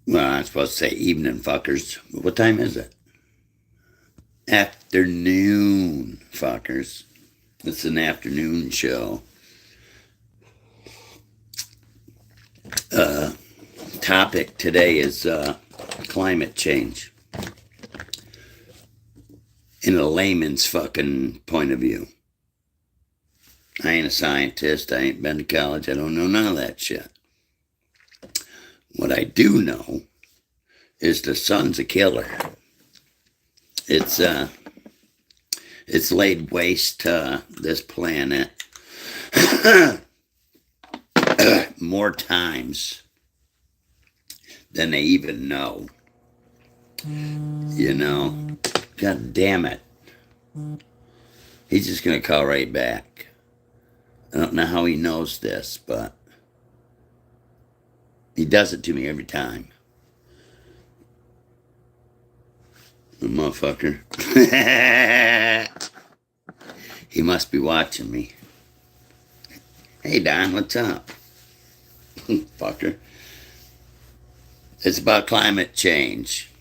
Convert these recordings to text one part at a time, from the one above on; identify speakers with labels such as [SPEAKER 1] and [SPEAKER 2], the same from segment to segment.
[SPEAKER 1] Well, I'm supposed to say evening, fuckers. What time is it? Afternoon, fuckers. It's an afternoon show. Topic today is climate change in a layman's fucking point of view. I ain't a scientist. I ain't been to college. I don't know none of that shit. What I do know is the sun's a killer. It's laid waste to this planet more times than they even know. You know, God damn it. He's just gonna call right back. I don't know how he knows this, but he does it to me every time. The motherfucker. He must be watching me. Hey, Don, what's up? Fucker. It's about climate change.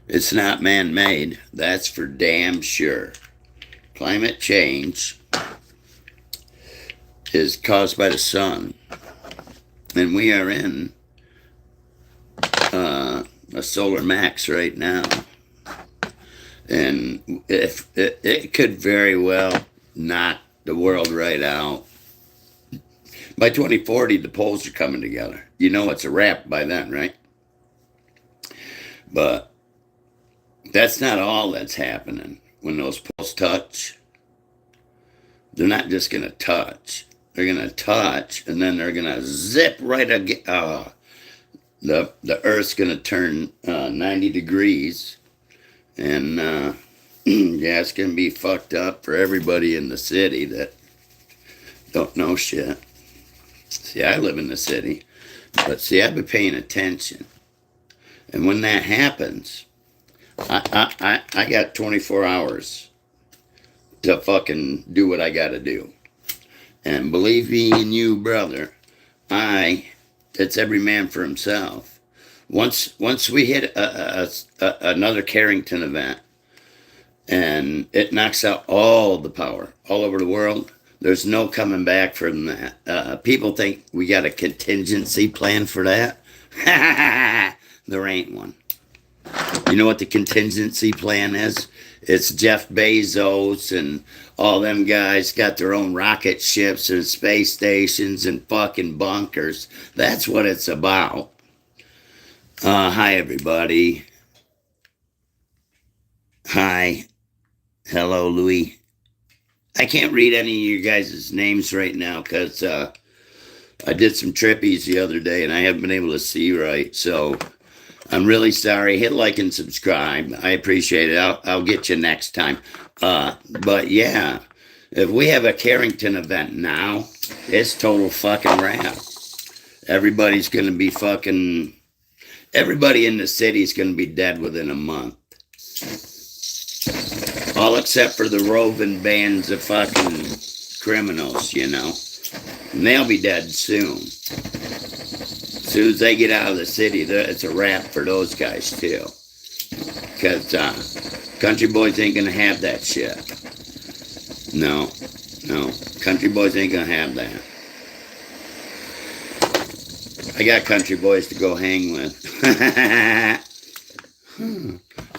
[SPEAKER 1] It's not man-made. That's for damn sure. Climate change is caused by the sun. And we are in a solar max right now. And if it could very well knock the world right out. By 2040, the poles are coming together. You know it's a wrap by then, right? But that's not all that's happening. When those poles touch, they're not just going to touch. They're going to touch, and then they're going to zip right again. The Earth's going to turn 90 degrees, and yeah, it's going to be fucked up for everybody in the city that don't know shit. See, I live in the city, but see, I've been paying attention. And when that happens, I got 24 hours to fucking do what I got to do. And believe me and you, brother, it's every man for himself. Once we hit another Carrington event, and it knocks out all the power all over the world, there's no coming back from that. People think we got a contingency plan for that. There ain't one. You know what the contingency plan is? It's Jeff Bezos and all them guys got their own rocket ships and space stations and fucking bunkers. That's what it's about. Hi, everybody. Hi. Hello, Louis. I can't read any of you guys' names right now because I did some trippies the other day and I haven't been able to see right. So I'm really sorry. Hit like and subscribe. I appreciate it. I'll get you next time. But yeah, if we have a Carrington event now, it's total fucking wrap. Everybody's going to be fucking... Everybody in the city is going to be dead within a month. All except for the roving bands of fucking criminals, you know. And they'll be dead soon. As soon as they get out of the city, it's a wrap for those guys, too. Because country boys ain't going to have that shit. No. Country boys ain't going to have that. I got country boys to go hang with.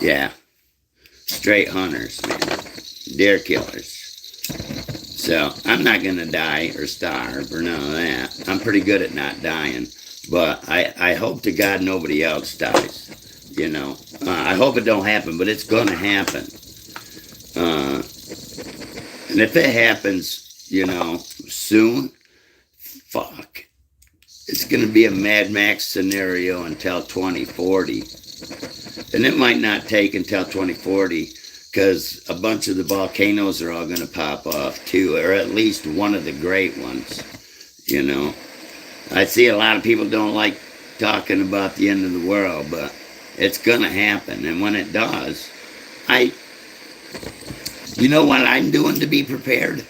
[SPEAKER 1] Yeah. Straight hunters, man. Deer killers. So, I'm not going to die or starve or none of that. I'm pretty good at not dying. But I hope to God nobody else dies. You know. I hope it don't happen, but it's going to happen. And if it happens, you know, soon, fuck. It's going to be a Mad Max scenario until 2040. And it might not take until 2040 because a bunch of the volcanoes are all going to pop off too, or at least one of the great ones, you know. I see a lot of people don't like talking about the end of the world, but it's going to happen. And when it does, you know what I'm doing to be prepared?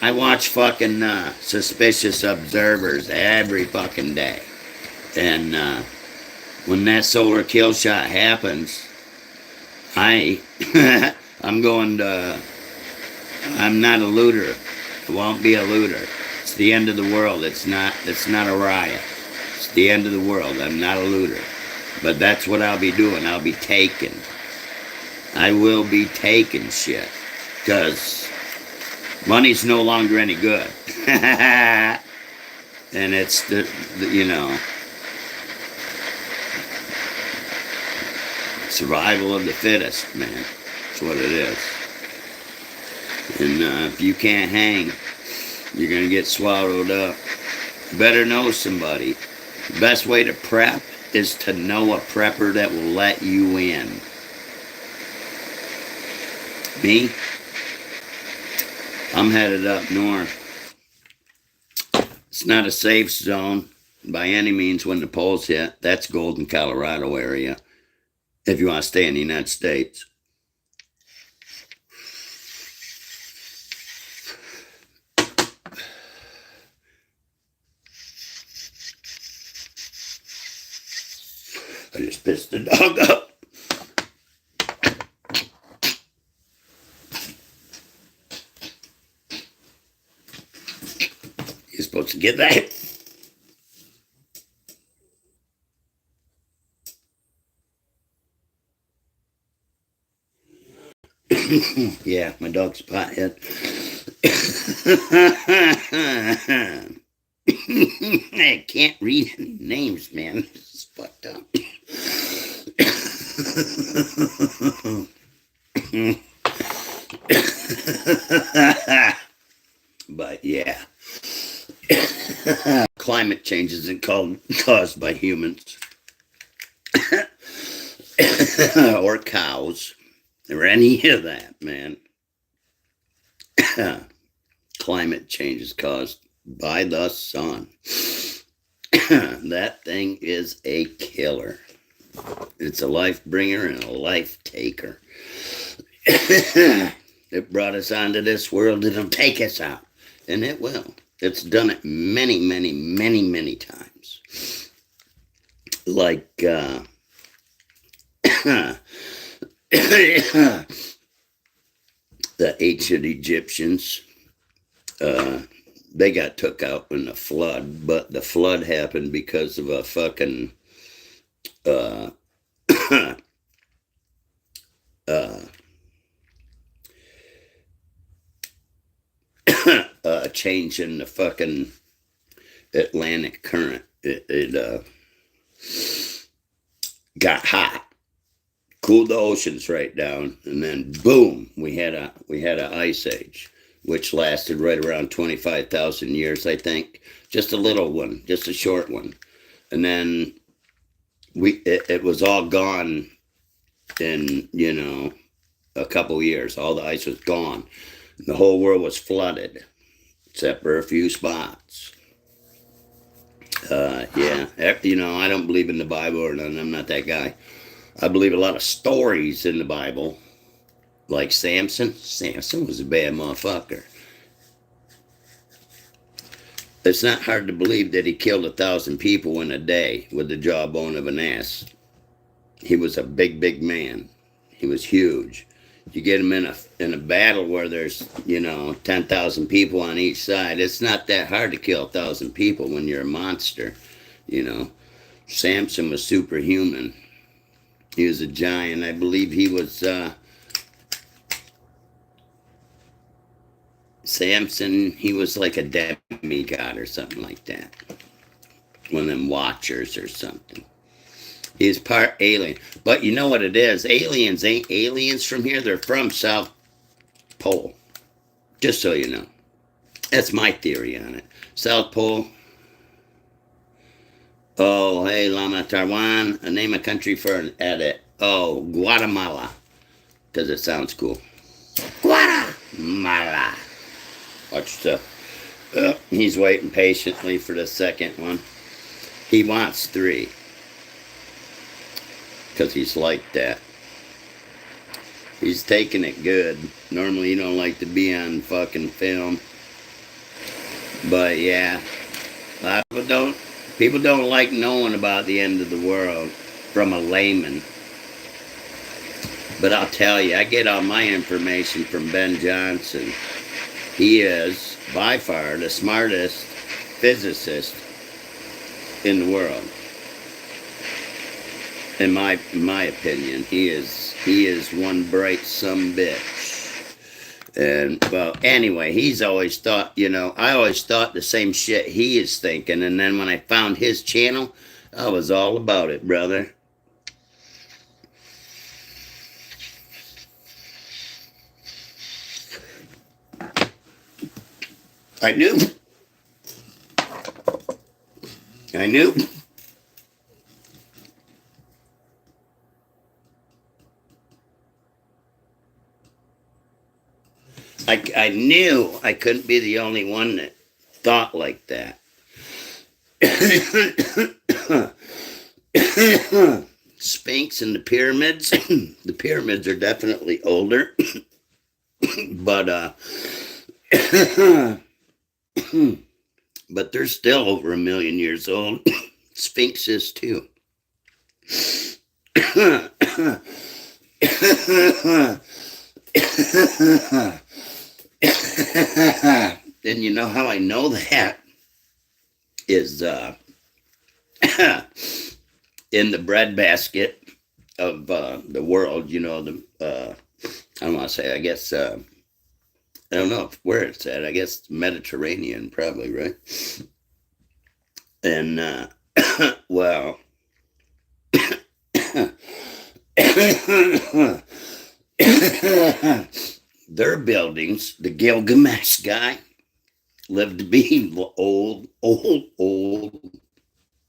[SPEAKER 1] I watch fucking Suspicious Observers every fucking day. And when that solar kill shot happens, I'm going to, I'm not a looter. I won't be a looter. It's the end of the world. It's not a riot. It's the end of the world. I'm not a looter. But that's what I'll be doing. I'll be taking. I will be taking shit. Because money's no longer any good. And it's the survival of the fittest, man. That's what it is. And if you can't hang, you're going to get swallowed up. Better know somebody. The best way to prep is to know a prepper that will let you in. Me? I'm headed up north. It's not a safe zone by any means when the polls hit. That's Golden, Colorado area. If you want to stay in the United States. I just pissed the dog up. You're supposed to get that. Yeah, my dog's a pothead. I can't read any names, man. This is fucked up. But yeah. Climate change isn't caused by humans. Or cows. Or any of that, man. Climate change is caused by the sun. That thing is a killer. It's a life bringer and a life taker. It brought us onto this world. It'll take us out. And it will. It's done it many, many, many, many times. Like, the ancient Egyptians, they got took out in the flood, but the flood happened because of a fucking change in the fucking Atlantic current. It got hot, cooled the oceans right down, and then boom, we had a ice age, which lasted right around 25,000 years, I think. Just a little one, just a short one, and then it was all gone in a couple years. All the ice was gone. The whole world was flooded, except for a few spots. Yeah, I don't believe in the Bible or nothing. I'm not that guy. I believe a lot of stories in the Bible, like Samson. Samson was a bad motherfucker. It's not hard to believe that he killed 1,000 people in a day with the jawbone of an ass. He was a big, big man. He was huge. You get him in a battle where there's 10,000 people on each side. It's not that hard to kill 1,000 people when you're a monster. Samson was superhuman. He was a giant. I believe he was Samson. He was like a demigod or something like that. One of them watchers or something. He's part alien. But you know what it is? Aliens ain't aliens from here. They're from South Pole. Just so you know. That's my theory on it. South Pole. Oh, hey, Lama Taiwan. Name a country for an edit. Oh, Guatemala. Because it sounds cool. Guatemala. Watch yourself. He's waiting patiently for the second one. He wants 3. Because he's like that. He's taking it good. Normally you don't like to be on fucking film. But yeah, a lot of people don't like knowing about the end of the world from a layman. But I'll tell you, I get all my information from Ben Johnson. He is by far the smartest physicist in the world. In my opinion, he is one bright some bitch. And well, anyway, he's always thought, I always thought the same shit he is thinking. And then when I found his channel, I was all about it, brother. I knew. I knew. I knew I couldn't be the only one that thought like that. Sphinx and the pyramids. The pyramids are definitely older. But but they're still over 1 million years old. Sphinx is too. And you know how I know that is in the breadbasket of the world, I don't want to say, I guess, I don't know where it's at. I guess Mediterranean, probably, right? And, well, their buildings, the Gilgamesh guy lived to be old,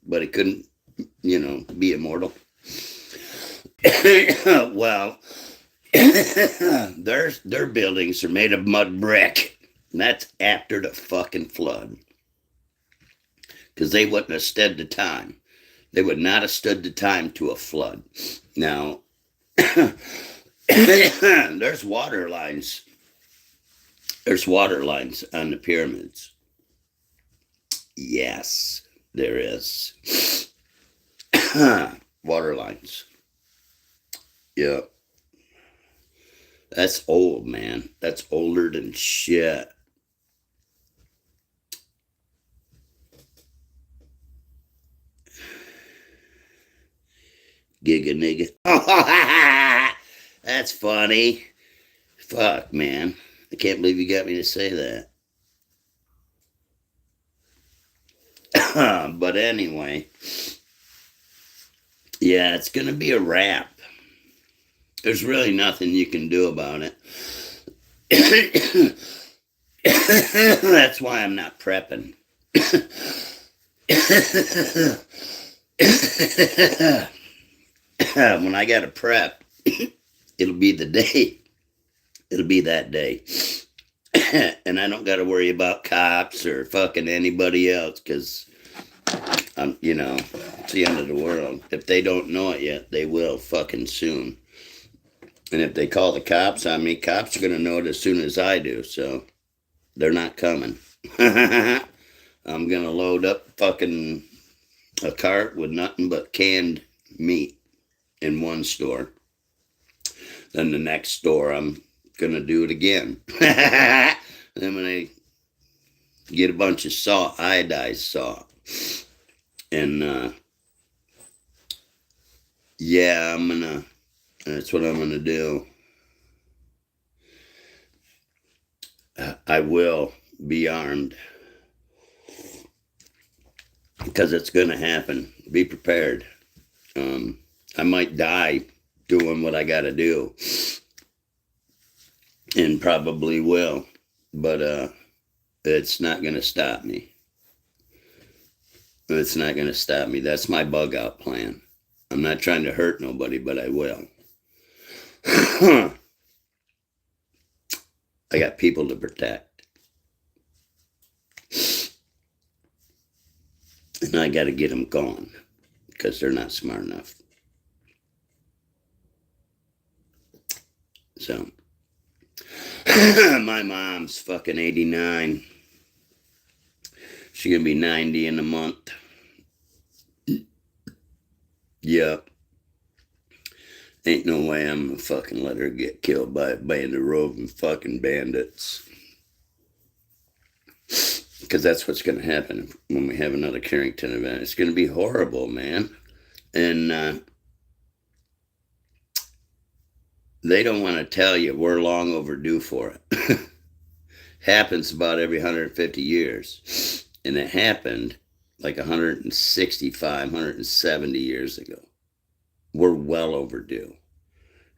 [SPEAKER 1] but he couldn't, be immortal. Well, their buildings are made of mud brick. And that's after the fucking flood. Because they wouldn't have stood the time. They would not have stood the time to a flood. Now, there's water lines. There's water lines on the pyramids. Yes, there is. Water lines. Yeah. That's old, man. That's older than shit. Giga nigga. That's funny. Fuck, man. I can't believe you got me to say that. But anyway, yeah, it's going to be a wrap. There's really nothing you can do about it. That's why I'm not prepping. When I got to prep, it'll be the day. It'll be that day. And I don't got to worry about cops or fucking anybody else because, it's the end of the world. If they don't know it yet, they will fucking soon. And if they call the cops on me, cops are going to know it as soon as I do. So they're not coming. I'm going to load up fucking a cart with nothing but canned meat in one store. Then the next store, I'm going to do it again. Then when I get a bunch of salt, iodized salt. And, yeah, that's what I'm going to do. I will be armed. Because it's going to happen. Be prepared. I might die doing what I got to do. And probably will. But it's not going to stop me. It's not going to stop me. That's my bug out plan. I'm not trying to hurt nobody, but I will. I got people to protect. And I got to get them gone because they're not smart enough. So, my mom's fucking 89. She's going to be 90 in a month. Yep. Ain't no way I'm going to fucking let her get killed by a band of roving fucking bandits. Because that's what's going to happen when we have another Carrington event. It's going to be horrible, man. And they don't want to tell you we're long overdue for it. Happens about every 150 years. And it happened like 165, 170 years ago. We're well overdue.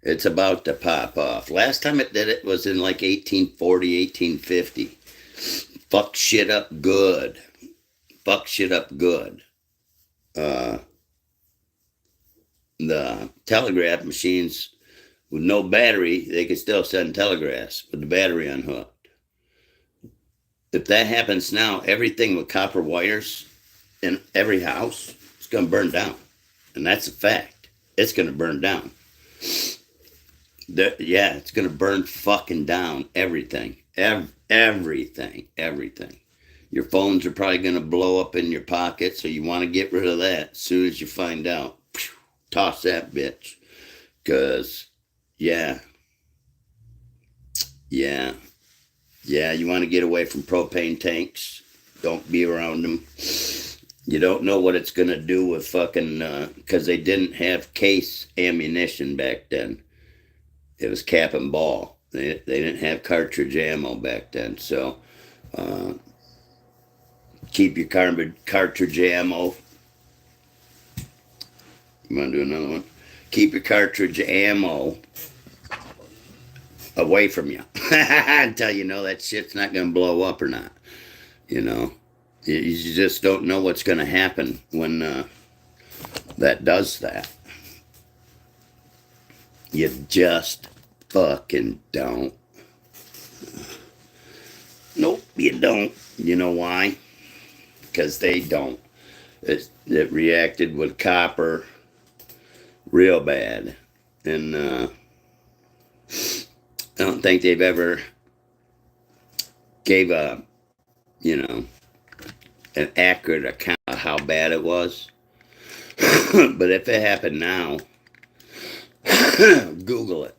[SPEAKER 1] It's about to pop off. Last time it did it was in like 1840, 1850. Fuck shit up good. Fuck shit up good. The telegraph machines with no battery, they could still send telegraphs with the battery unhooked. If that happens now, everything with copper wires in every house is going to burn down. And that's a fact. It's going to burn down. Yeah, it's going to burn fucking down everything. Everything. Your phones are probably going to blow up in your pocket, so you want to get rid of that as soon as you find out. Toss that bitch. Because, yeah, you want to get away from propane tanks. Don't be around them. You don't know what it's going to do with fucking, because they didn't have case ammunition back then. It was cap and ball. They didn't have cartridge ammo back then. So keep your cartridge ammo. You want to do another one? Keep your cartridge ammo away from you until you know that shit's not going to blow up or not. You know, you just don't know what's going to happen when that does that. You just fucking don't. Nope, you don't. You know why? Because they don't. It reacted with copper real bad. And I don't think they've ever gave a, an accurate account of how bad it was. But if it happened now, Google it.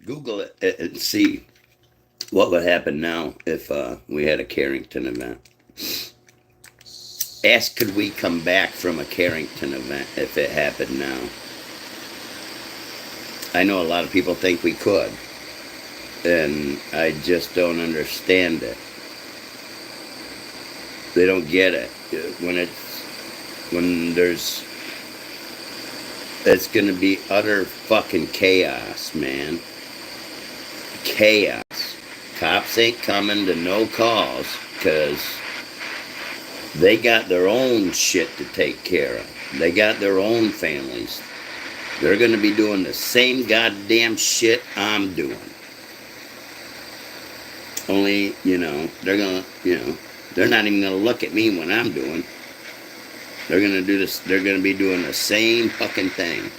[SPEAKER 1] Google it and see what would happen now if we had a Carrington event. Ask, could we come back from a Carrington event if it happened now? I know a lot of people think we could, and I just don't understand it. They don't get it. It's going to be utter fucking chaos, man. Chaos. Cops ain't coming to no calls because they got their own shit to take care of. They got their own families. They're going to be doing the same goddamn shit I'm doing. Only, they're going to, they're not even going to look at me when I'm doing. They're going to do this. They're going to be doing the same fucking thing.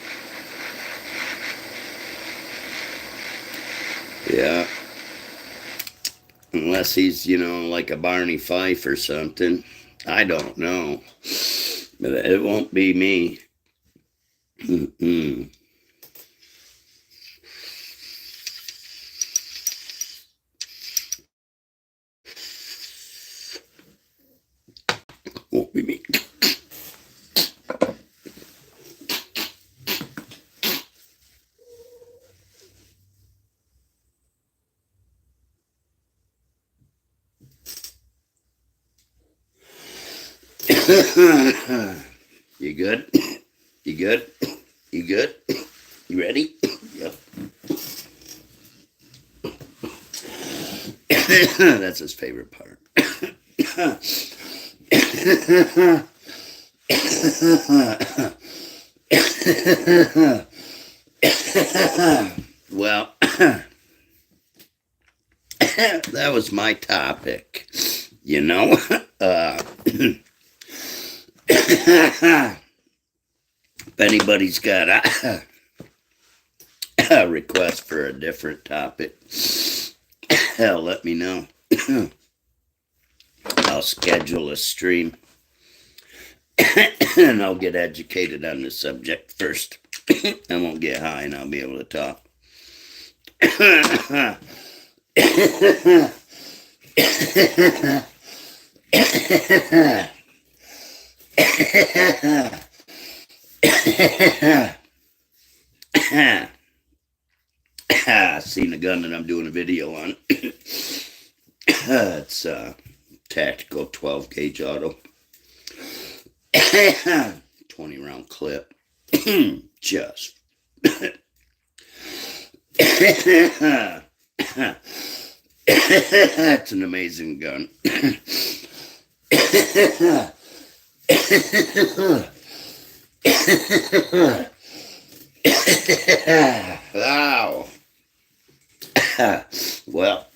[SPEAKER 1] Yeah. Unless he's, like a Barney Fife or something. I don't know. But it won't be me. Mm-mm. Won't be me. You good? You good? You good? You ready? Yep. That's his favorite part. Well, that was my topic, If anybody's got a request for a different topic, hell, let me know. I'll I'll schedule a stream and I'll get educated on the subject first. I won't get high and I'll be able to talk. Seen the gun that I'm doing a video on. It's a tactical 12 gauge auto. 20 round clip. Just. That's an amazing gun. Wow. Well,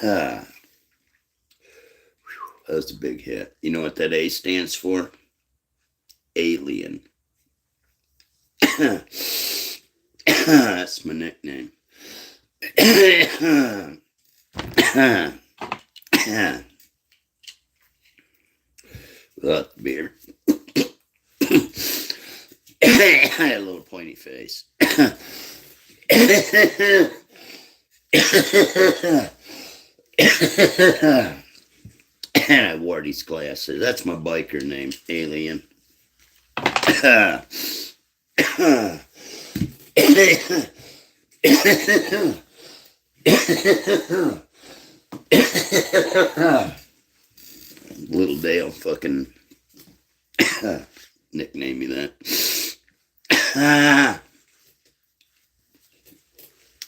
[SPEAKER 1] that was a big hit. You know what that A stands for? Alien. That's my nickname. Look, beer. I had a little pointy face. And I wore these glasses. That's my biker name, Alien. Little Dale fucking nicknamed me that.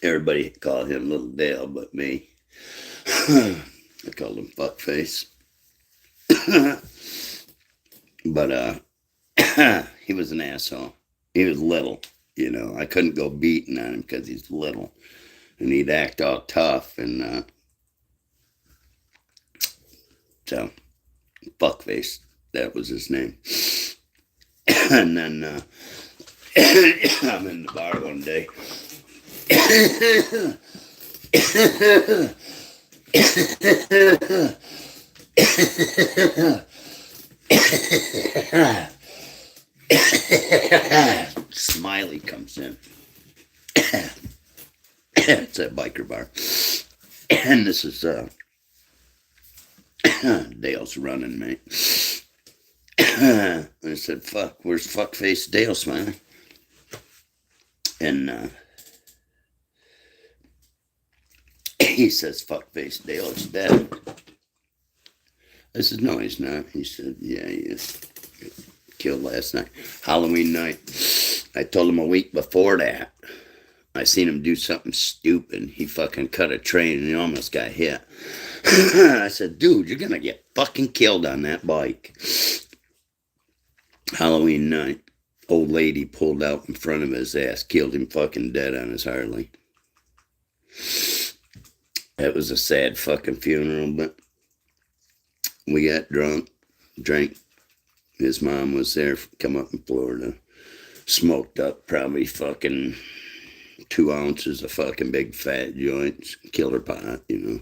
[SPEAKER 1] Everybody called him Little Dale but me. I called him Fuckface. But he was an asshole. He was little, you know. I couldn't go beating on him because he's little. And he'd act all tough and so Fuckface, that was his name. And then I'm in the bar one day. Smiley comes in. It's a biker bar. And this is Dale's running, mate. I said, fuck, where's Fuckface Dale, Smiley? And he says, Fuckface Dale is dead. I said, no, he's not. He said, yeah, he is. Killed last night. Halloween night. I told him a week before that. I seen him do something stupid. He fucking cut a train and he almost got hit. I said, dude, you're gonna get fucking killed on that bike. Halloween night. Old lady pulled out in front of his ass, killed him fucking dead on his Harley. That was a sad fucking funeral, but we got drunk, drank. His mom was there, come up in Florida, smoked up probably fucking 2 ounces of fucking big fat joints, killer pot, you know,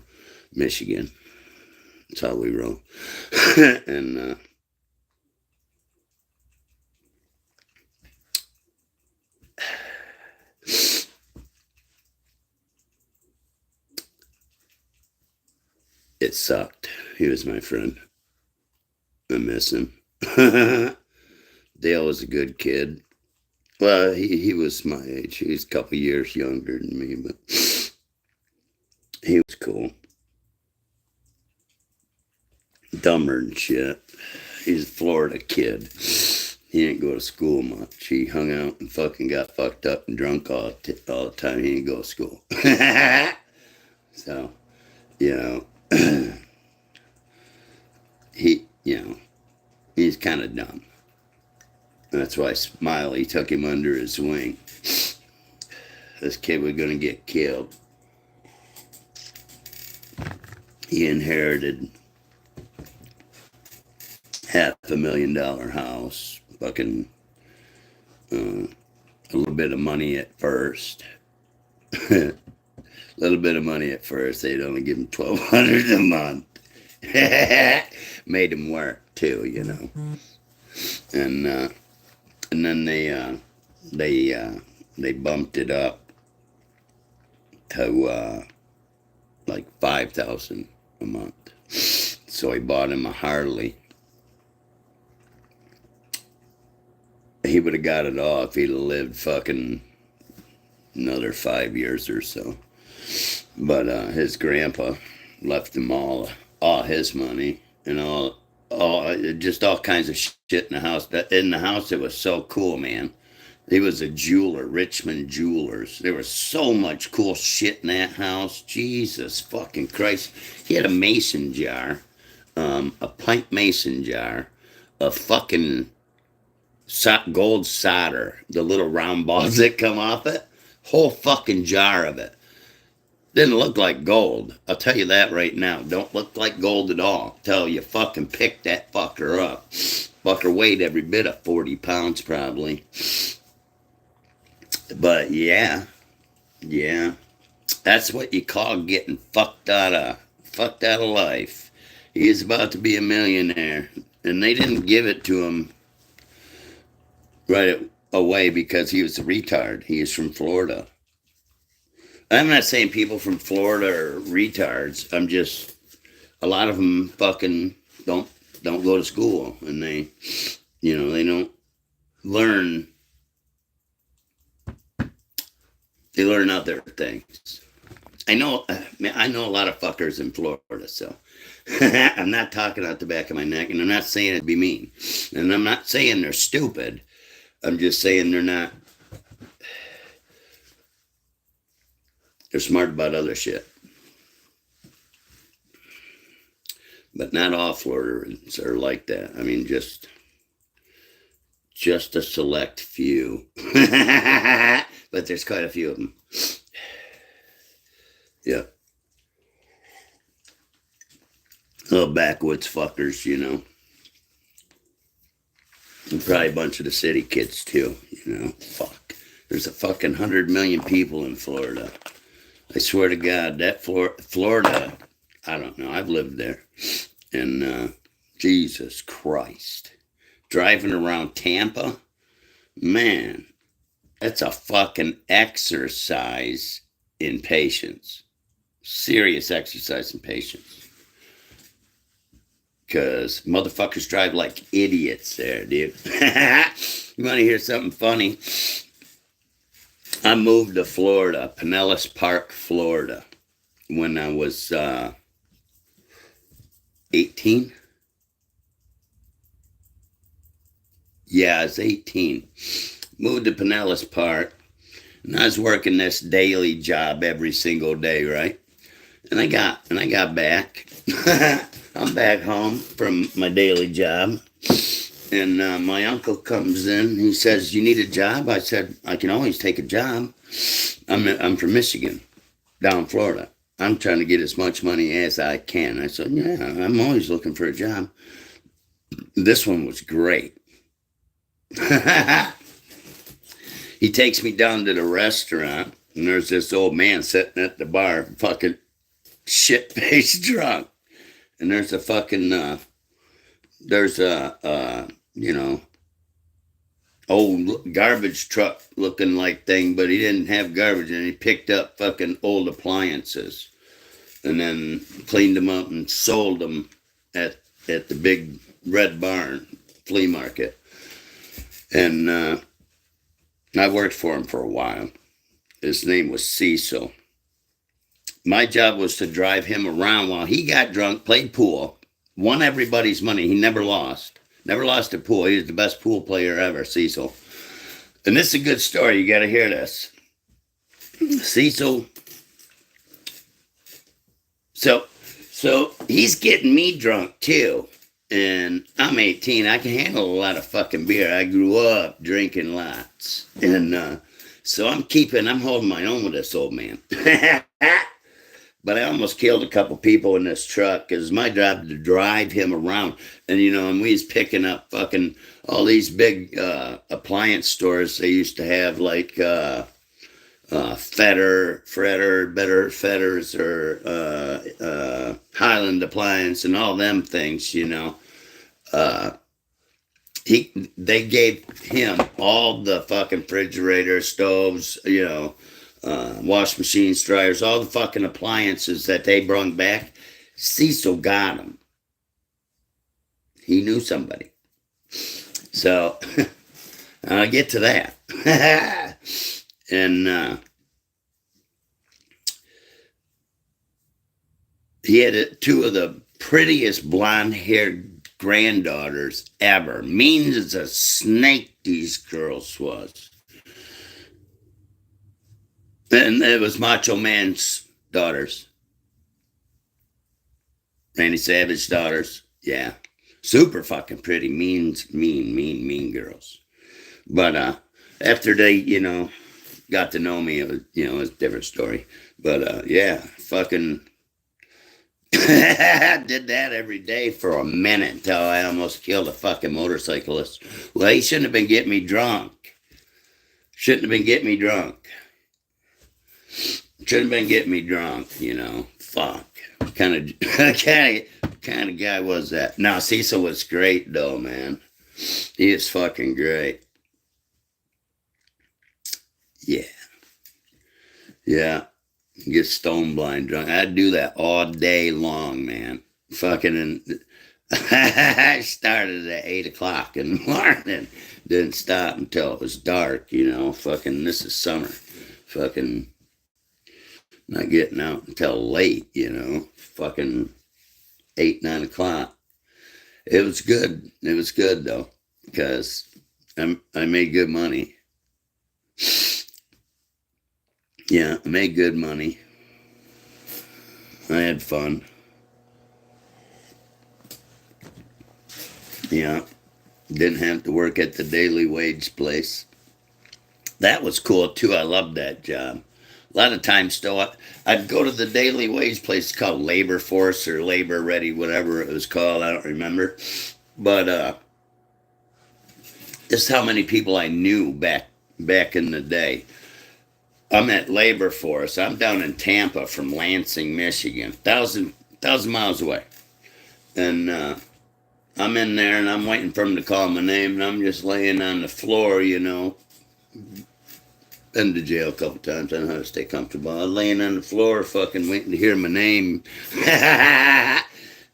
[SPEAKER 1] Michigan. That's how we roll. And it sucked. He was my friend. I miss him. Dale was a good kid. Well, he was my age. He was a couple years younger than me, but he was cool. Dumber and shit. He's a Florida kid. He didn't go to school much. He hung out and fucking got fucked up and drunk all the time. He didn't go to school. So, you know, he's kind of dumb. That's why Smiley took him under his wing. This kid was going to get killed. He inherited $500,000 house, fucking a little bit of money at first. Little bit of money at first. They'd only give him $1,200 a month. Made him work too, you know. And then they bumped it up to like 5,000 a month. So he bought him a Harley. He would have got it all if he'd have lived fucking another 5 years or so. But his grandpa left him all his money and all just all kinds of shit in the house. In the house, it was so cool, man. He was a jeweler, Richmond Jewelers. There was so much cool shit in that house. Jesus fucking Christ. He had a mason jar, a pint mason jar, a fucking gold solder, the little round balls that come off it. Whole fucking jar of it. Didn't look like gold. I'll tell you that right now. Don't look like gold at all. Tell you fucking pick that fucker up. Fucker weighed every bit of 40 pounds probably. But yeah. That's what you call getting fucked out of life. He is about to be a millionaire. And they didn't give it to him right away because he was a retard. He is from Florida. I'm not saying people from Florida are retards. I'm just, a lot of them fucking don't go to school, and they don't learn. They learn other things. I know a lot of fuckers in Florida, so I'm not talking out the back of my neck, and I'm not saying it'd be mean, and I'm not saying they're stupid. I'm just saying they're not. They're smart about other shit. But not all Floridians are like that. I mean, just a select few. But there's quite a few of them. Yeah. Little backwoods fuckers, you know. And probably a bunch of the city kids, too, you know. Fuck. There's a fucking 100 million people in Florida. I swear to God, that Florida, I don't know, I've lived there. And Jesus Christ. Driving around Tampa, man, that's a fucking exercise in patience. Serious exercise in patience. Because motherfuckers drive like idiots there, dude. You want to hear something funny? I moved to Florida, Pinellas Park, Florida, when I was 18. Yeah, I was 18. Moved to Pinellas Park, and I was working this daily job every single day, right? And I got back. I'm back home from my daily job. And my uncle comes in. He says, "You need a job?" I said, "I can always take a job. I'm from Michigan, down Florida. I'm trying to get as much money as I can." I said, "Yeah, I'm always looking for a job." This one was great. He takes me down to the restaurant, and there's this old man sitting at the bar, fucking shit-faced drunk. And there's a fucking, old garbage truck looking like thing, but he didn't have garbage, and he picked up fucking old appliances and then cleaned them up and sold them at the big Red Barn flea market. And I worked for him for a while. His name was Cecil. My job was to drive him around while he got drunk, played pool, won everybody's money. He never lost. Never lost a pool. He was the best pool player ever, Cecil. And this is a good story. You got to hear this. Cecil. So he's getting me drunk too. And I'm 18. I can handle a lot of fucking beer. I grew up drinking lots. And so I'm holding my own with this old man. But I almost killed a couple people in this truck because it's my job to drive him around. And, and we was picking up fucking all these big appliance stores. They used to have like Fetters, or Highland Appliance, and all them things, Uh, they gave him all the fucking refrigerators, stoves, wash machines, dryers, all the fucking appliances that they brought back. Cecil got them. He knew somebody. So I'll get to that. And he had two of the prettiest blonde-haired granddaughters ever. Mean as a snake, these girls was. And it was Macho Man's daughters. Randy Savage daughters. Yeah. Super fucking pretty. Mean girls. But after they, got to know me, it was, it's a different story. But yeah, fucking did that every day for a minute until I almost killed a fucking motorcyclist. Well, he shouldn't have been getting me drunk. Shouldn't have been getting me drunk. Fuck. Kind of guy was that. Now, Cecil was great, though, man. He is fucking great. Yeah. Get stone blind drunk. I'd do that all day long, man. Fucking, I started at 8 o'clock in the morning. Didn't stop until it was dark, Fucking, this is summer. Fucking, not getting out until late, Fucking 8, 9 o'clock. It was good. It was good, though, because I made good money. Yeah, I made good money. I had fun. Yeah, didn't have to work at the daily wage place. That was cool, too. I loved that job. A lot of times, though, I'd go to the daily wage place called Labor Force or Labor Ready, whatever it was called. I don't remember. But just how many people I knew back in the day. I'm at Labor Force. I'm down in Tampa from Lansing, Michigan, 1,000 miles away. And I'm in there, and I'm waiting for him to call my name, and I'm just laying on the floor, Been to jail a couple times. I know how to stay comfortable. I'm laying on the floor, fucking waiting to hear my name.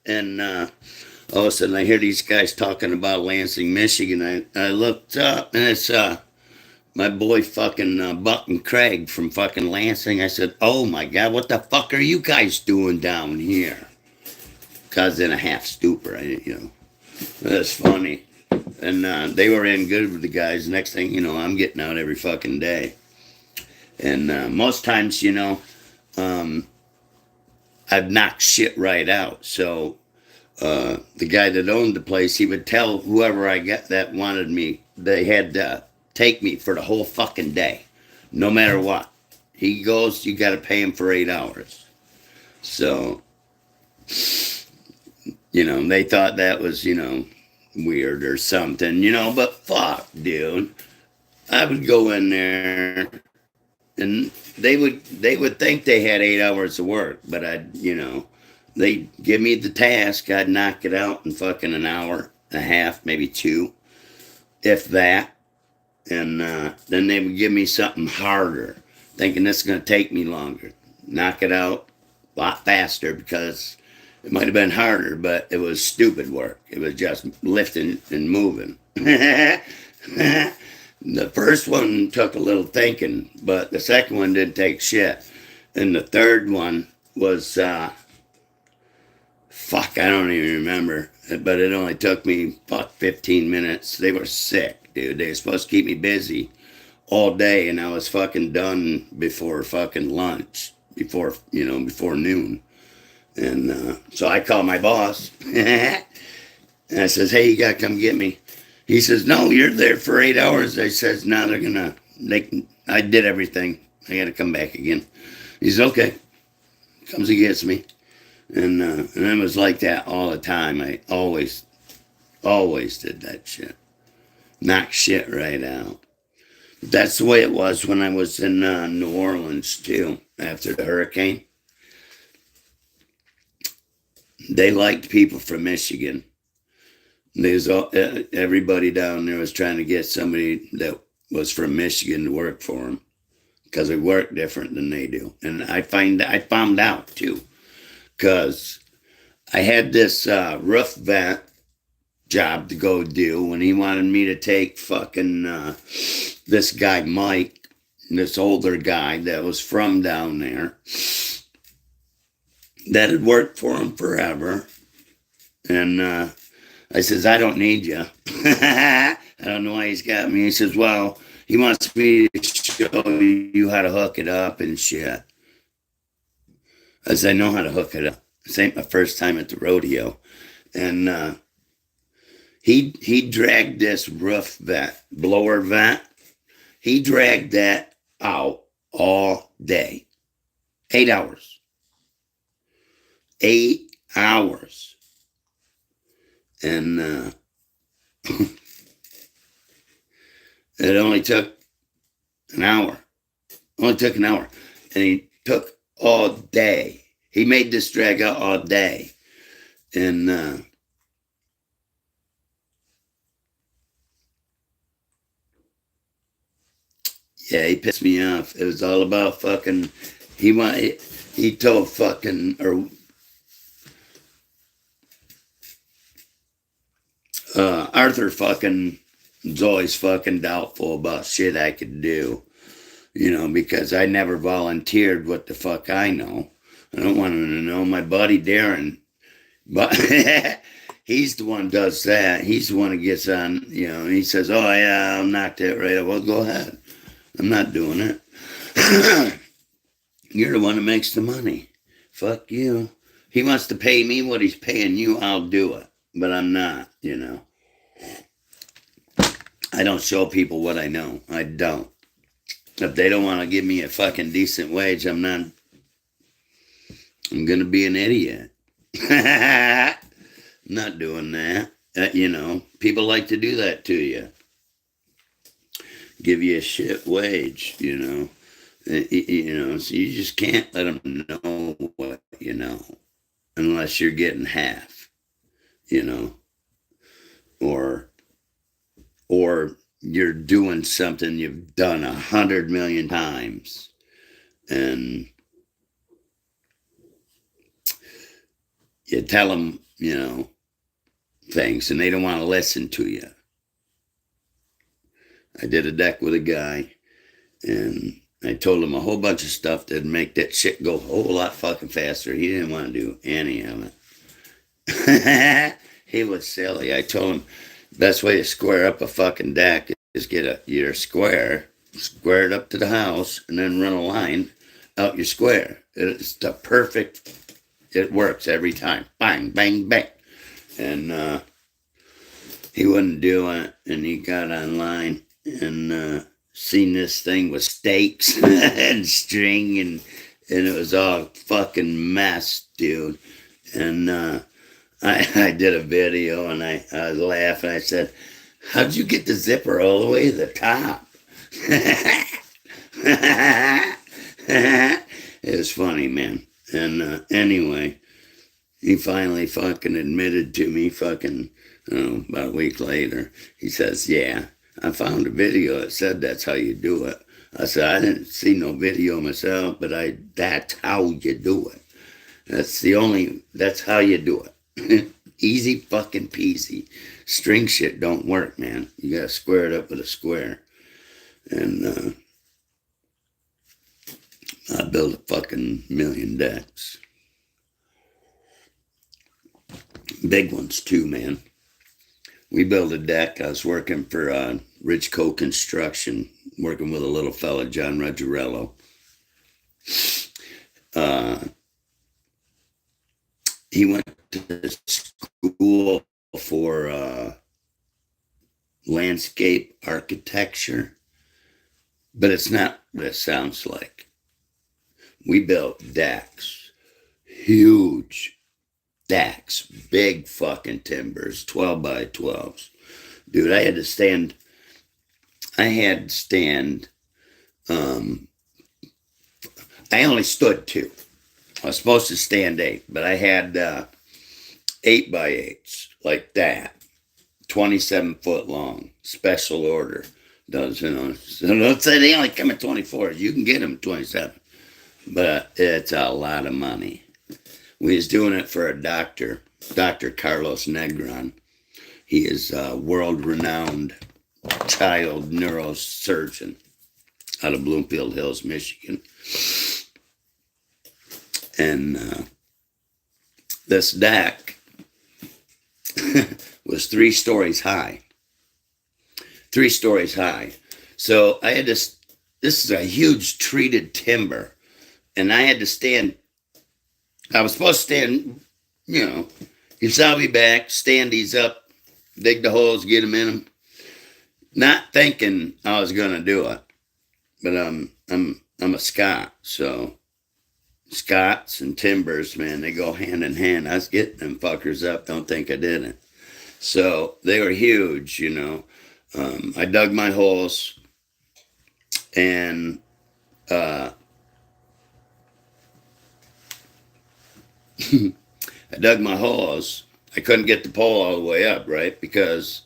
[SPEAKER 1] And all of a sudden, I hear these guys talking about Lansing, Michigan. I looked up, and it's my boy fucking Buck and Craig from fucking Lansing. I said, oh my God, what the fuck are you guys doing down here? Cause in a half stupor, That's funny. And they were in good with the guys. Next thing you know, I'm getting out every fucking day. And most times, I'd knock shit right out. So the guy that owned the place, he would tell whoever I got that wanted me, they had to take me for the whole fucking day, no matter what. He goes, you got to pay him for 8 hours. So, they thought that was, weird or something, but fuck, dude. I would go in there and they would think they had 8 hours of work, but they'd give me the task. I'd knock it out in fucking an hour and a half, maybe 2, if that. And then they would give me something harder, thinking this is going to take me longer. Knock it out a lot faster because it might have been harder, but it was stupid work. It was just lifting and moving. The first one took a little thinking, but the second one didn't take shit. And the third one was, fuck, I don't even remember. But it only took me, 15 minutes. They were sick. Dude, they were supposed to keep me busy all day, and I was fucking done before fucking lunch, before noon. And so I called my boss, and I says, hey, you gotta come get me. He says, no, you're there for 8 hours. I says, no, I did everything. I gotta come back again. He says, okay. Comes and gets me. And it was like that all the time. I always did that shit. Knock shit right out. That's the way it was when I was in New Orleans, too, after the hurricane. They liked people from Michigan. Everybody down there was trying to get somebody that was from Michigan to work for them because they work different than they do. And I found out, too, because I had this roof vent job to go do when he wanted me to take fucking this guy Mike, this older guy that was from down there that had worked for him forever. And I says, I don't need you. I don't know why he's got me. He says, well, he wants me to show you how to hook it up and shit. I said, I know how to hook it up. This ain't my first time at the rodeo. And he dragged this roof vent, blower vent. He dragged that out all day. 8 hours. 8 hours. And it only took an hour. Only took an hour. And he took all day. He made this drag out all day. And yeah, he pissed me off. It was all about fucking. He told fucking Arthur fucking was always fucking doubtful about shit I could do, because I never volunteered what the fuck I know. I don't want him to know. My buddy Darren, but he's the one who does that. He's the one who gets on, and he says, oh yeah, I'll knock that right up. Well, go ahead. I'm not doing it. You're the one that makes the money. Fuck you. He wants to pay me what he's paying you, I'll do it. But I'm not, I don't show people what I know. I don't. If they don't want to give me a fucking decent wage, I'm going to be an idiot. I'm not doing that. People like to do that to you. Give you a shit wage, so you just can't let them know what you know unless you're getting half, or you're doing something you've done 100 million times and you tell them, things and they don't want to listen to you. I did a deck with a guy and I told him a whole bunch of stuff that'd make that shit go a whole lot fucking faster. He didn't want to do any of it. He was silly. I told him best way to square up a fucking deck is get your square it up to the house, and then run a line out your square. It's the perfect, it works every time. Bang, bang, bang. And he wouldn't do it, and he got online and seen this thing with stakes and string, and it was all fucking mess, dude. And I did a video, and I was laughing. I said, how'd you get the zipper all the way to the top? It was funny, man. And anyway, he finally fucking admitted to me about a week later. He says, yeah, I found a video that said that's how you do it. I said, I didn't see no video myself, but that's how you do it. That's how you do it. Easy fucking peasy. String shit don't work, man. You gotta square it up with a square. And I built a fucking million decks. Big ones too, man. We built a deck. I was working for Ridgeco Construction, working with a little fella, John Ruggiero. He went to school for landscape architecture, but it's not what it sounds like. We built decks, huge decks, big fucking timbers, 12 by 12s. Dude, I I had to stand. I only stood 2. I was supposed to stand 8, but I had 8x8s like that, 27-foot long, special order. Does so don't say they only come at 24. You can get them 27, but it's a lot of money. We was doing it for a doctor, Dr. Carlos Negron. He is a world-renowned child neurosurgeon out of Bloomfield Hills, Michigan. And this deck was 3 stories high. 3 stories high. So I had this is a huge treated timber. And I had to stand, I was supposed to stand, you saw me back, stand these up, dig the holes, get them in them. Not thinking I was going to do it. But I'm a Scot, so Scots and timbers, man, they go hand in hand. I was getting them fuckers up. Don't think I didn't. So they were huge, I dug my holes, and I dug my holes. I couldn't get the pole all the way up, right? Because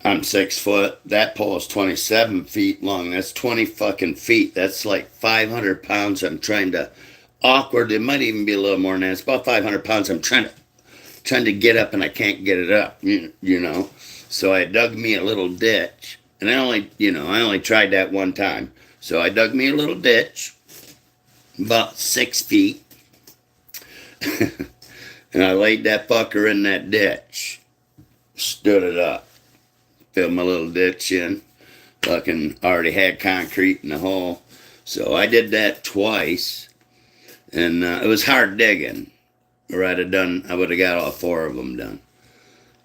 [SPEAKER 1] I'm 6 foot. That pole is 27 feet long. That's 20 fucking feet. That's like 500 pounds. I'm trying to awkward. It might even be a little more than that. It's about 500 pounds. I'm trying to get up, and I can't get it up. So I dug me a little ditch, and I only tried that one time. So I dug me a little ditch, about 6 feet, and I laid that fucker in that ditch, stood it up. Filled my little ditch in. Fucking already had concrete in the hole. So I did that twice. And it was hard digging. Or I would have got all 4 of them done.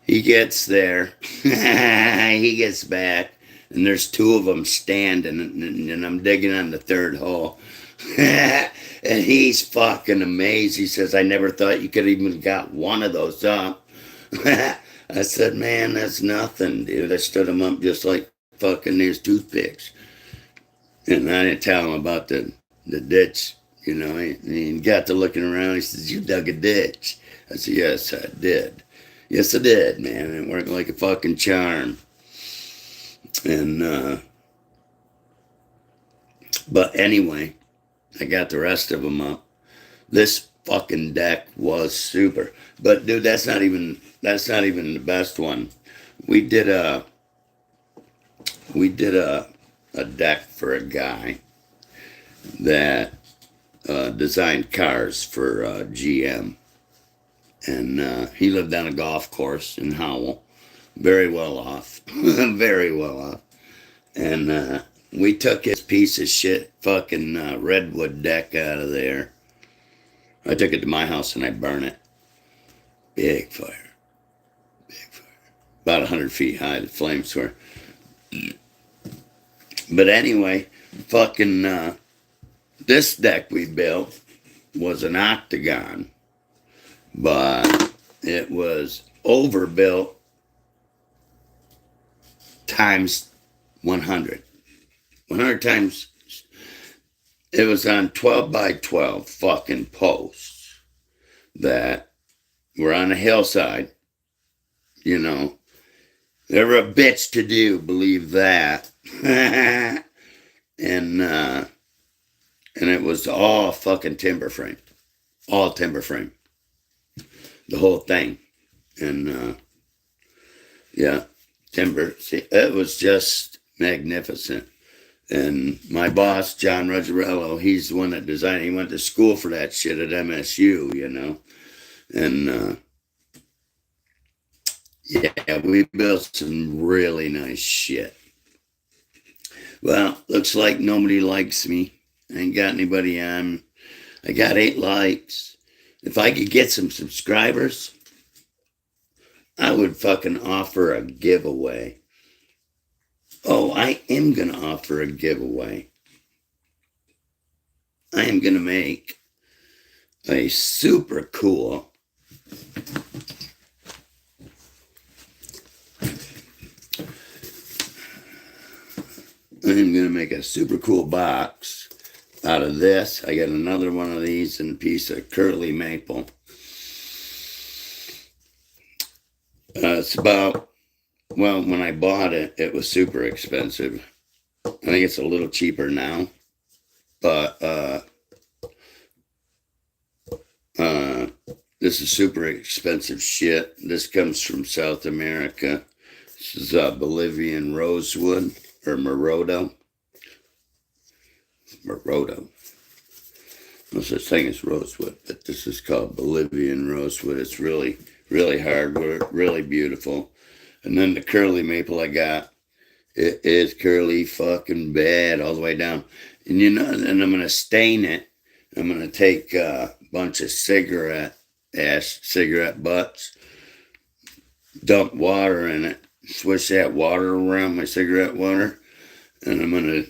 [SPEAKER 1] He gets there. He gets back. And there's 2 of them standing. And I'm digging on the 3rd hole. And he's fucking amazed. He says, I never thought you could even got one of those up. I said, man, that's nothing, dude. I stood him up just like fucking these toothpicks. And I didn't tell him about the ditch, He got to looking around. He says, you dug a ditch. I said, yes, I did. Yes, I did, man. It worked like a fucking charm. And, but anyway, I got the rest of them up. This fucking deck was super. But, dude, that's not even the best one. We did a deck for a guy that designed cars for GM, and he lived on a golf course in Howell, very well off, very well off. And we took his piece of shit fucking redwood deck out of there. I took it to my house and I burned it. Big fire. About 100 feet high, the flames were. But anyway, fucking this deck we built was an octagon, but it was overbuilt times 100. 100 times. It was on 12 by 12 fucking posts that were on a hillside, They were a bitch to do, believe that. And it was all fucking timber frame. All timber frame. The whole thing. And timber. See, it was just magnificent. And my boss, John Ruggiero, he's the one that designed it. He went to school for that shit at MSU, And yeah, we built some really nice shit. Well, looks like nobody likes me. I ain't got anybody on. I got 8 likes. If I could get some subscribers, I would fucking offer a giveaway. Oh, I am going to offer a giveaway. I am going to make a super cool I'm going to make a super cool box out of this. I got another one of these and a piece of curly maple. It's about, well, when I bought it, it was super expensive. I think it's a little cheaper now. But this is super expensive shit. This comes from South America. This is Bolivian rosewood, or Morodo. Morodo. No such thing as rosewood, but this is called Bolivian rosewood. It's really, really hardwood, really beautiful. And then the curly maple I got, it is curly fucking bad all the way down. And you know, and I'm going to stain it. I'm going to take a bunch of cigarette butts, dump water in it, swish that water around my cigarette water, and I'm going to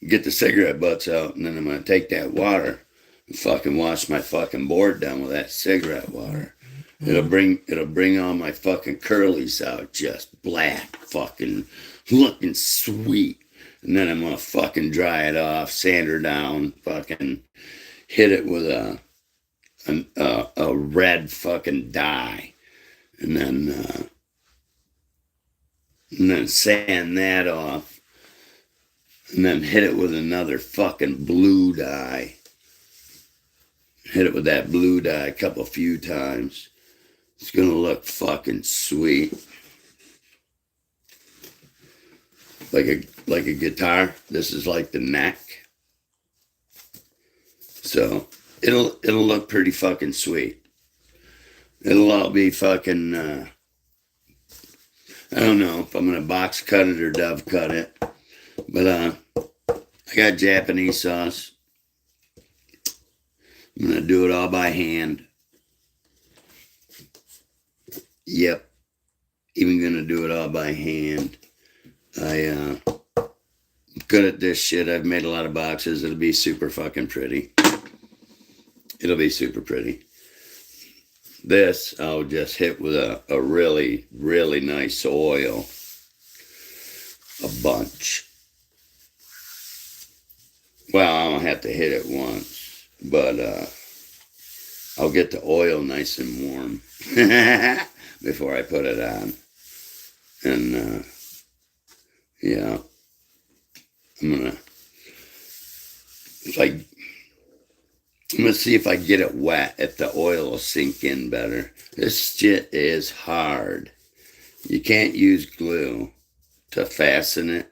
[SPEAKER 1] get the cigarette butts out, and then I'm going to take that water and fucking wash my fucking board down with that cigarette water. It'll bring all my fucking curlies out, just black, fucking looking sweet. And then I'm going to fucking dry it off, sand her down, fucking hit it with a red fucking dye. And then sand that off. And then hit it with another fucking blue dye. Hit it with that blue dye a few times. It's going to look fucking sweet. Like a guitar. This is like the neck. So it'll look pretty fucking sweet. It'll all be fucking I don't know if I'm gonna box cut it or dove cut it. But I got Japanese sauce. I'm gonna do it all by hand. Yep. Even gonna do it all by hand. I'm good at this shit. I've made a lot of boxes. It'll be super fucking pretty. It'll be super pretty. This I'll just hit with a really, really nice oil. A bunch. Well, I don't have to hit it once, but I'll get the oil nice and warm before I put it on. And yeah, I'm gonna see if I get it wet, if the oil will sink in better. This shit is hard. You can't use glue to fasten it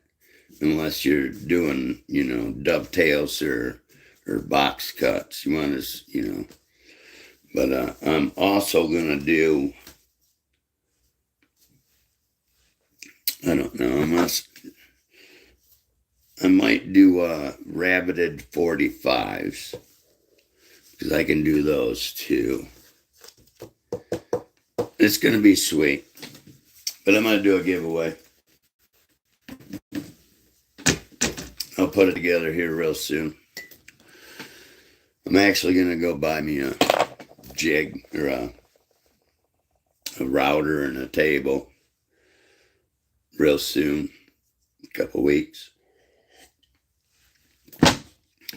[SPEAKER 1] unless you're doing, you know, dovetails or box cuts. You want to, you know. But I'm also going to do, I don't know, I might do rabbited 45s. Because I can do those too. It's going to be sweet. But I'm going to do a giveaway. I'll put it together here real soon. I'm actually going to go buy me a jig or a router and a table real soon. A couple weeks.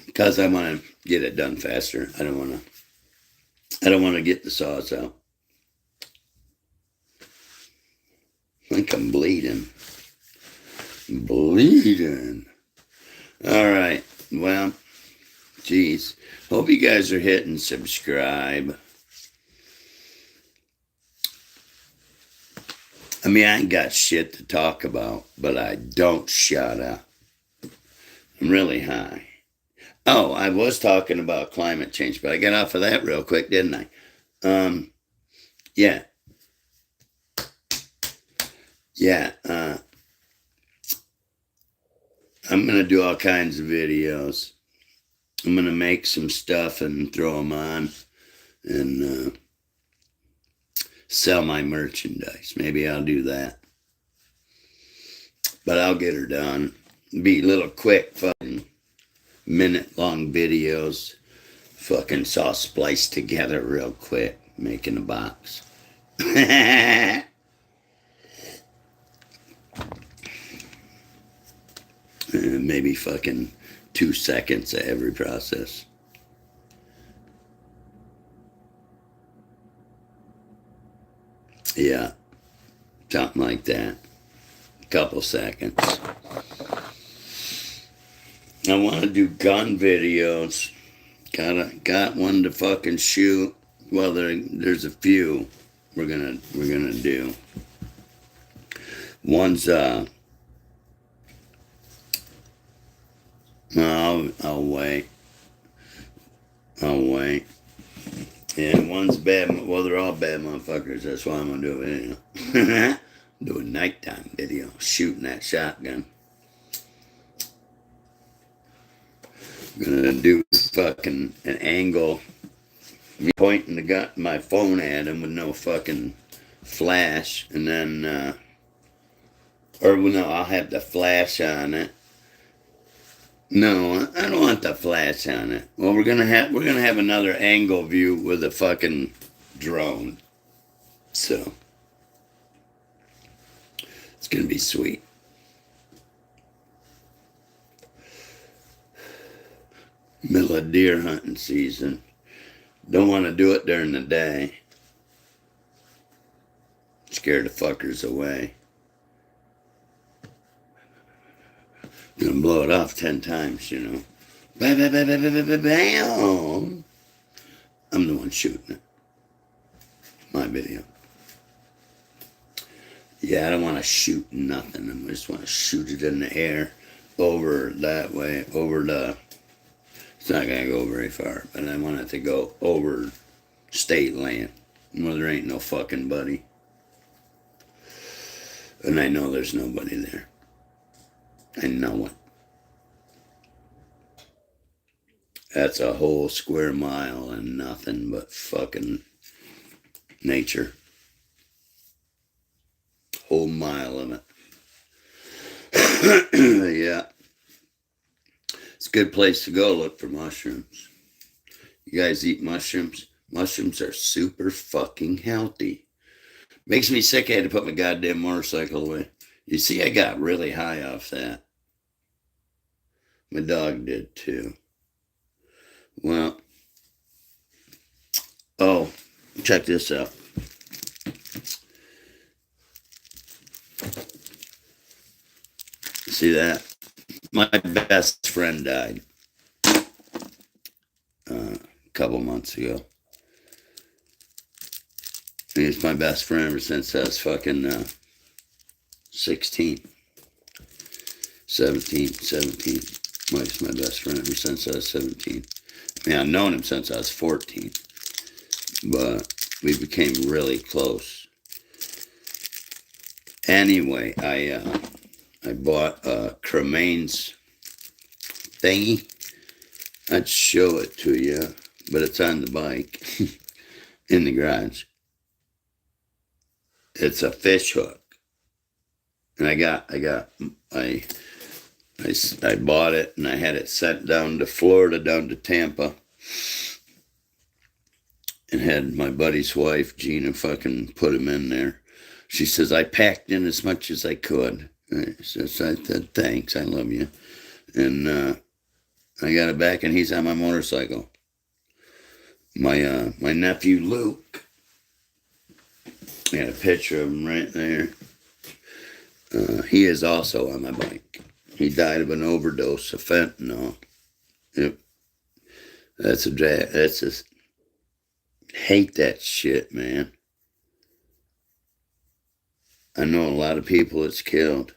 [SPEAKER 1] Because I want to get it done faster. I don't want to get the saws out. I think I'm bleeding. All right. Well, geez. Hope you guys are hitting subscribe. I mean, I ain't got shit to talk about, but I don't shut up. I'm really high. Oh, I was talking about climate change, but I got off of that real quick, didn't I? Yeah. I'm going to do all kinds of videos. I'm going to make some stuff and throw them on and sell my merchandise. Maybe I'll do that. But I'll get her done. Be little quick fucking minute-long videos. Fucking saw spliced together real quick, making a box. Maybe fucking 2 seconds of every process. Yeah, something like that. A couple seconds. I want to do gun videos. Got one to fucking shoot. Well, there's a few we're gonna do. One's I'll wait. And one's bad. Well, they're all bad motherfuckers. That's why I'm gonna do a video. Do a nighttime video, shooting that shotgun. Gonna do fucking an angle, me pointing the gun, my phone at him with no fucking flash, and then, or no, I'll have the flash on it. No, I don't want the flash on it. Well, we're gonna have another angle view with a fucking drone, so it's gonna be sweet. Middle of deer hunting season. Don't want to do it during the day. Scare the fuckers away. Gonna blow it off 10 times, you know. Bam, bam, bam, bam, bam, bam, bam. I'm the one shooting it. My video. Yeah, I don't want to shoot nothing. I just want to shoot it in the air over that way, over the... It's not going to go very far, but I want it to go over state land where there ain't no fucking buddy. And I know there's nobody there. I know it. That's a whole square mile and nothing but fucking nature. Whole mile of it. Yeah. It's a good place to go look for mushrooms. You guys eat mushrooms? Mushrooms are super fucking healthy. Makes me sick I had to put my goddamn motorcycle away. You see, I got really high off that. My dog did too. Well, oh, check this out. See that? My best friend died a couple months ago. He's my best friend ever since I was fucking 16, 17. Mike's my best friend ever since I was 17. I mean, I've known him since I was 14, but we became really close. Anyway, I bought a Cremains thingy. I'd show it to you, but it's on the bike in the garage. It's a fish hook, and I bought it, and I had it sent down to Florida, down to Tampa, and had my buddy's wife, Gina, fucking put him in there. She says, I packed in as much as I could. I said, thanks, I love you. And I got it back, and he's on my motorcycle. My nephew, Luke, I got a picture of him right there. He is also on my bike. He died of an overdose of fentanyl. Yep. That's a hate that shit, man. I know a lot of people it's killed.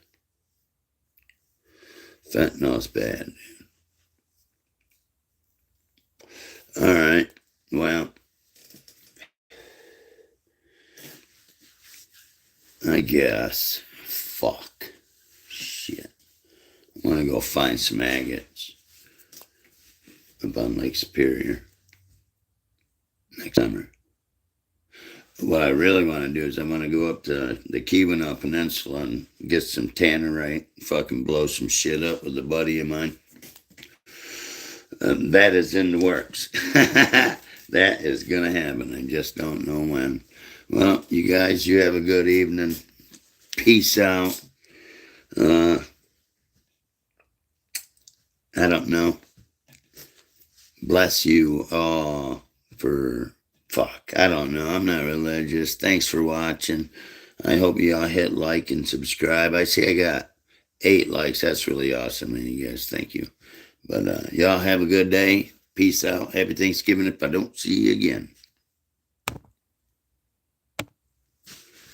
[SPEAKER 1] Fentanyl's bad. All right. Well, I guess. Fuck. Shit. I want to go find some agates up on Lake Superior next summer. What I really want to do is I want to go up to the Keweenaw Peninsula and get some tannerite, fucking blow some shit up with a buddy of mine. That is in the works. That is going to happen. I just don't know when. Well, you guys, you have a good evening. Peace out. I don't know. Bless you all for fuck. I don't know. I'm not religious. Thanks for watching. I hope you all hit like and subscribe. I see I got 8 likes. That's really awesome. And you guys, thank you. But y'all have a good day. Peace out. Happy Thanksgiving if I don't see you again.